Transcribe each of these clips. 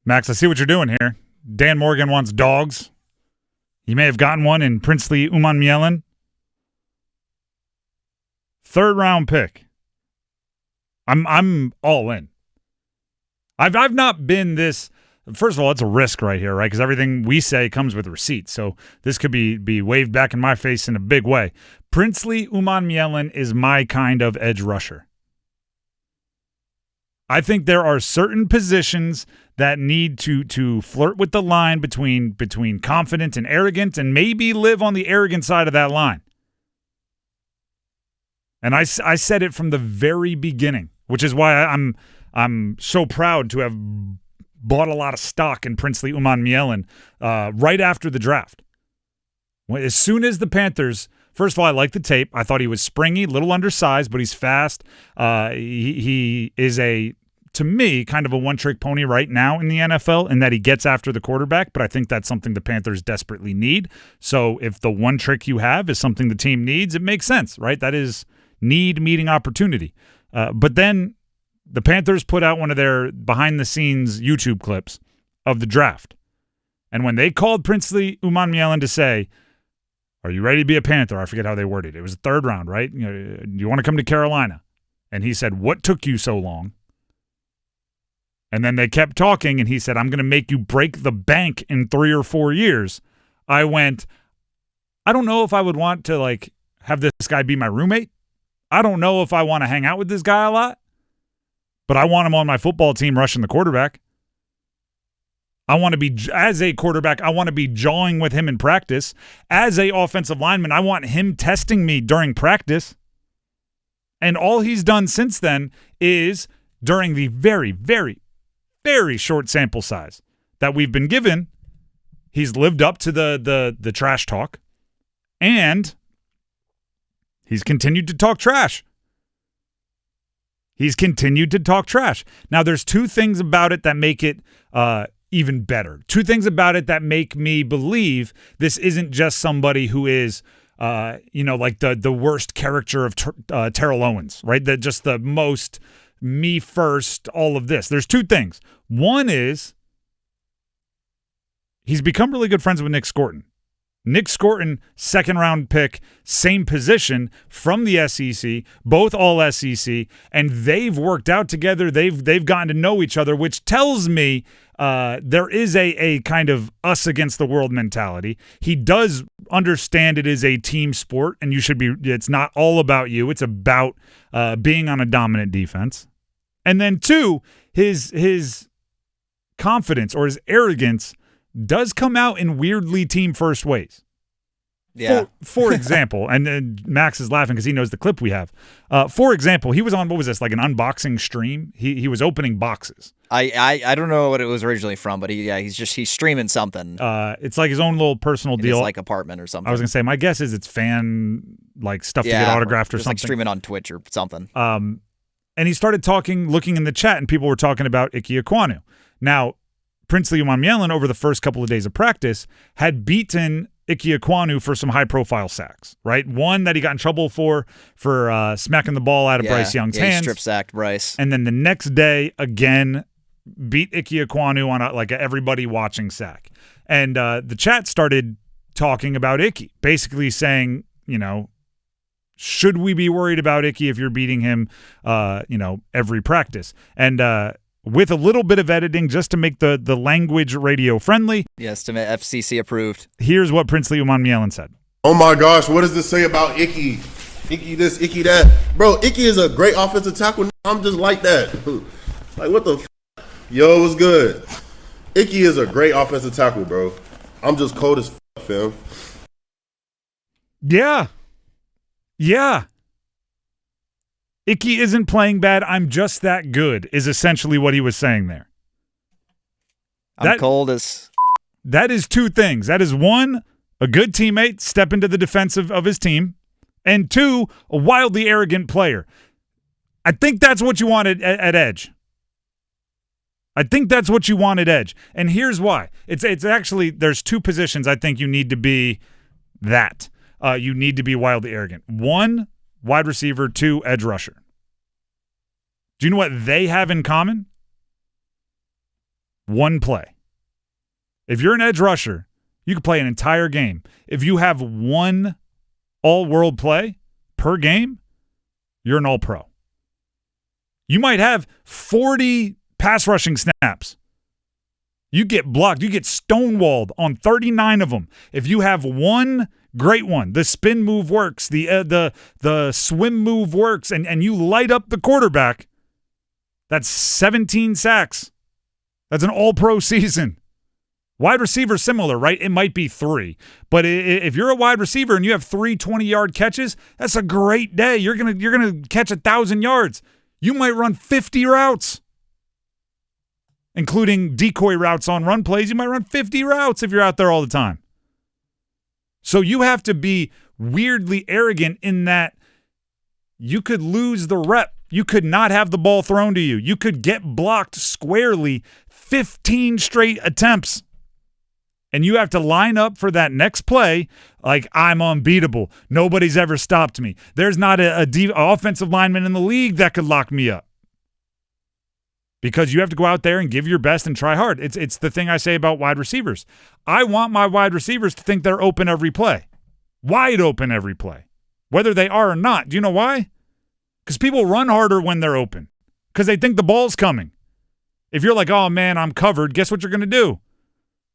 Max, I see what you're doing here. Dan Morgan wants dogs. He may have gotten one in Princely Umanmielen. 3rd round pick. I'm all in. I've not been this. First of all, it's a risk right here, right? Because everything we say comes with receipts. So this could be waved back in my face in a big way. Princely Umanmielen is my kind of edge rusher. I think there are certain positions that need to flirt with the line between confident and arrogant, and maybe live on the arrogant side of that line. And I said it from the very beginning, which is why I'm so proud to have bought a lot of stock in Princely Umanmielen right after the draft. As soon as the Panthers, first of all, I like the tape. I thought he was springy, little undersized, but he's fast. He is to me, kind of a one-trick pony right now in the NFL in that he gets after the quarterback, but I think that's something the Panthers desperately need. So if the one trick you have is something the team needs, it makes sense, right? That is need meeting opportunity. But then the Panthers put out one of their behind-the-scenes YouTube clips of the draft. And when they called Princely Umanmielen to say, "Are you ready to be a Panther?" I forget how they worded it. It was the 3rd round, right? Do you want to come to Carolina? And he said, "What took you so long?" And then they kept talking, and he said, "I'm going to make you break the bank in 3 or 4 years." I went, I don't know if I would want to, have this guy be my roommate. I don't know if I want to hang out with this guy a lot, but I want him on my football team rushing the quarterback. I want to be, as a quarterback, I want to be jawing with him in practice. As a offensive lineman, I want him testing me during practice. And all he's done since then is, during the very, very, very short sample size that we've been given, he's lived up to the trash talk, and he's continued to talk trash. He's continued to talk trash. Now, there's 2 things about it that make it even better. 2 things about it that make me believe this isn't just somebody who is, the worst character of Terrell Owens, right? Just the most me first, all of this. There's 2 things. One is he's become really good friends with Nick Scorton. Nick Scorton, 2nd round pick, same position from the SEC, both all SEC, and they've worked out together. They've gotten to know each other, which tells me there is a kind of us against the world mentality. He does understand it is a team sport, and it's not all about you. It's about being on a dominant defense. And then 2, his confidence or his arrogance does come out in weirdly team-first ways. Yeah. For example, and Max is laughing because he knows the clip we have. For example, he was on, what was this, like an unboxing stream? He was opening boxes. I don't know what it was originally from, but he's streaming something. It's like his own little personal in deal. his, apartment or something. I was going to say, my guess is it's fan, stuff to get autographed or just something. Streaming on Twitch or something. And he started looking in the chat, and people were talking about Ike Ekwonu. Now, Princely Umanmielen, over the first couple of days of practice, had beaten Ike Ekwonu for some high-profile sacks, right? One that he got in trouble for smacking the ball out of Bryce Young's hands. He strip-sacked Bryce. And then the next day, again, beat Ike Ekwonu on a everybody-watching sack. And the chat started talking about Ike, basically saying, should we be worried about Ike if you're beating him, every practice? And with a little bit of editing just to make the language radio friendly. Yes, to make FCC approved. Here's what Princely Umanmielen said. Oh my gosh, what does this say about Ike? Ike this, Ike that. Bro, Ike is a great offensive tackle. I'm just like that. What the f***? Yo, what's good? Ike is a great offensive tackle, bro. I'm just cold as f***, fam. Yeah. Ike isn't playing bad. I'm just that good is essentially what he was saying there. I'm cold as... That is 2 things. That is 1, a good teammate, step into the defense of his team, and 2, a wildly arrogant player. I think that's what you wanted at edge. I think that's what you want at edge. And here's why. It's actually, there's 2 positions I think you need to be that. You need to be wildly arrogant. 1, wide receiver. 2, edge rusher. Do you know what they have in common? one play. If you're an edge rusher, you can play an entire game. If you have one all-world play per game, you're an all-pro. You might have 40 pass rushing snaps. You get blocked. You get stonewalled on 39 of them. If you have one great one, the spin move works, the swim move works, and you light up the quarterback, that's 17 sacks. That's an all-pro season. Wide receiver, similar, right? It might be 3. But if you're a wide receiver and you have 3 20-yard catches, that's a great day. You're gonna catch 1,000 yards. You might run 50 routes, including decoy routes on run plays. You might run 50 routes if you're out there all the time. So you have to be weirdly arrogant in that you could lose the rep. You could not have the ball thrown to you. You could get blocked squarely 15 straight attempts. And you have to line up for that next play like I'm unbeatable. Nobody's ever stopped me. There's not a offensive lineman in the league that could lock me up. Because you have to go out there and give your best and try hard. It's the thing I say about wide receivers. I want my wide receivers to think they're open every play. Wide open every play. Whether they are or not. Do you know why? Because people run harder when they're open. Because they think the ball's coming. If you're like, oh man, I'm covered, guess what you're going to do?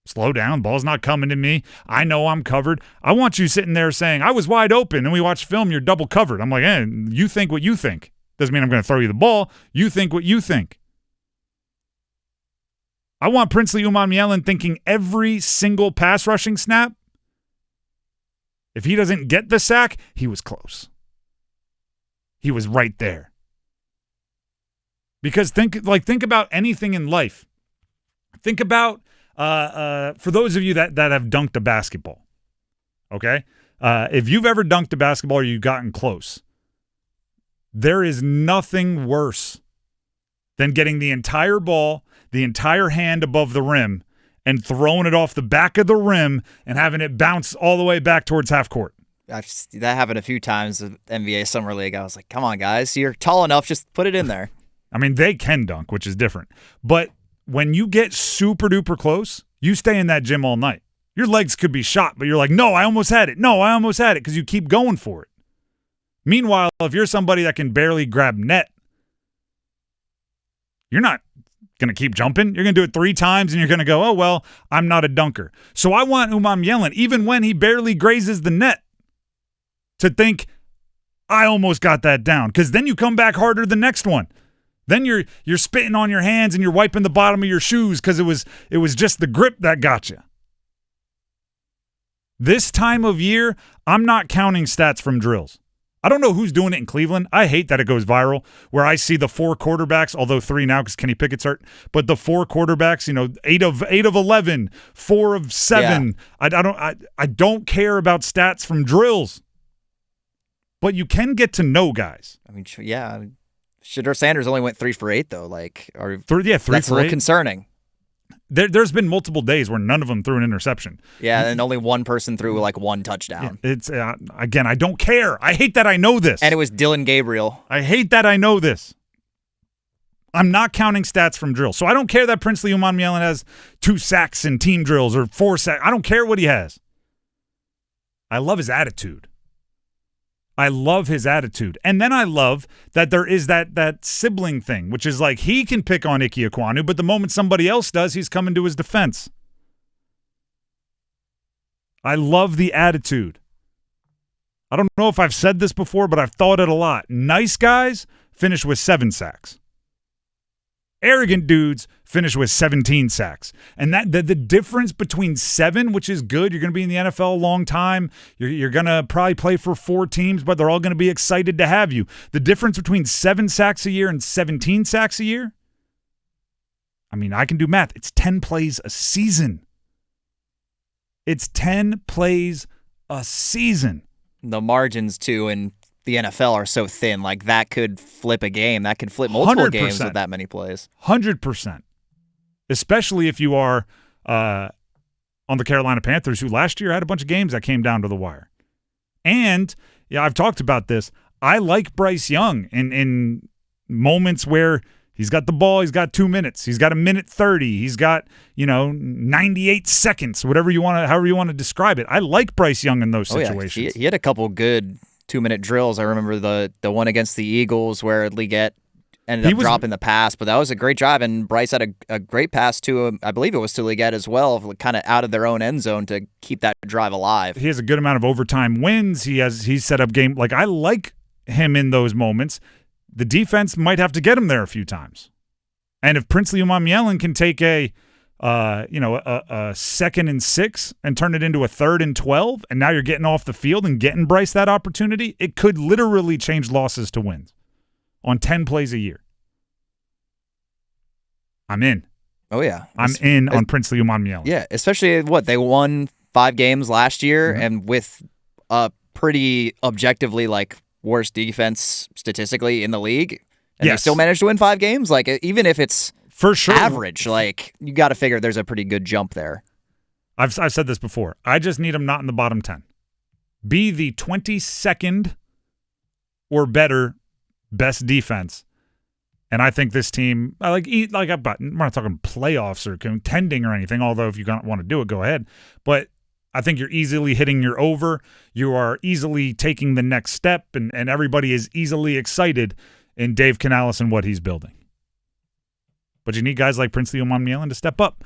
Slow down. Ball's not coming to me. I know I'm covered. I want you sitting there saying, I was wide open, and we watched film, you're double covered. I'm like, you think what you think. Doesn't mean I'm going to throw you the ball. You think what you think. I want Princely Umanmielen thinking every single pass rushing snap. If he doesn't get the sack, he was close. He was right there. Because think about anything in life. Think about for those of you that have dunked a basketball, okay? If you've ever dunked a basketball or you've gotten close, there is nothing worse than getting the entire ball, the entire hand above the rim, and throwing it off the back of the rim and having it bounce all the way back towards half court. That happened a few times with NBA Summer League. I was like, come on, guys. You're tall enough. Just put it in there. I mean, they can dunk, which is different. But when you get super duper close, you stay in that gym all night. Your legs could be shot, but you're like, no, I almost had it. No, I almost had it, because you keep going for it. Meanwhile, if you're somebody that can barely grab net, you're not going to keep jumping. You're going to do it 3 times, and you're going to go, oh, well, I'm not a dunker. So I want Umanmielen, even when he barely grazes the net, to think, I almost got that down, because then you come back harder the next one. Then you're spitting on your hands and you're wiping the bottom of your shoes because it was just the grip that got you. This time of year, I'm not counting stats from drills. I don't know who's doing it in Cleveland. I hate that it goes viral, where I see the 4 quarterbacks, although 3 now because Kenny Pickett's hurt, but the 4 quarterbacks, 8 of 11, 4 of 7. Yeah. I don't care about stats from drills. But you can get to know guys. I mean, yeah. Shedeur Sanders only went 3 for 8 though. Three that's for 8. A little concerning. There's been multiple days where none of them threw an interception. Yeah, and only one person threw 1 touchdown. Yeah, it's again, I don't care. I hate that I know this. And it was Dylan Gabriel. I hate that I know this. I'm not counting stats from drills. So I don't care that Princely Umanmielen has 2 sacks in team drills or 4 sacks. I don't care what he has. I love his attitude. I love his attitude. And then I love that there is that sibling thing, which is like he can pick on Ike Ekwonu, but the moment somebody else does, he's coming to his defense. I love the attitude. I don't know if I've said this before, but I've thought it a lot. Nice guys finish with 7 sacks. Arrogant dudes finish with 17 sacks. And that the difference between 7, which is good, you're going to be in the NFL a long time, you're going to probably play for 4 teams, but they're all going to be excited to have you. The difference between 7 sacks a year and 17 sacks a year, I mean, I can do math. It's 10 plays a season. It's 10 plays a season. The margins, too, in the NFL are so thin. That could flip a game. That could flip multiple 100%. games with that many plays. 100%. Especially if you are on the Carolina Panthers, who last year had a bunch of games that came down to the wire. And, yeah, I've talked about this. I like Bryce Young in moments where He's got the ball. He's got 2 minutes. He's got a minute 30. He's got, 98 seconds, however you want to describe it. I like Bryce Young in those situations. Yeah. He had a couple good 2-minute drills. I remember the one against the Eagles where Leggett ended up dropping the pass, but that was a great drive, and Bryce had a great pass to him. I believe it was to Leggett as well, kind of out of their own end zone to keep that drive alive. He has a good amount of overtime wins. He's set up game. Like, I like him in those moments. The defense might have to get him there a few times. And if Princely Umanmielen can take a 2nd and 6 and turn it into a 3rd and 12, and now you're getting off the field and getting Bryce that opportunity, it could literally change losses to wins on 10 plays a year. I'm in. Oh, yeah. I'm in on Princely Umanmielen. Yeah, especially they won 5 games last year, and with a pretty objectively, worst defense statistically in the league, and they still managed to win 5 games. Even if it's for sure average, you got to figure there's a pretty good jump there. I've said this before. I just need them not in the bottom 10. Be the 22nd or better best defense, and I think this team, we're not talking playoffs or contending or anything. Although if you want to do it, go ahead. But I think you're easily hitting your over. You are easily taking the next step, and everybody is easily excited in Dave Canales and what he's building. But you need guys like Princely Umanmielen to step up.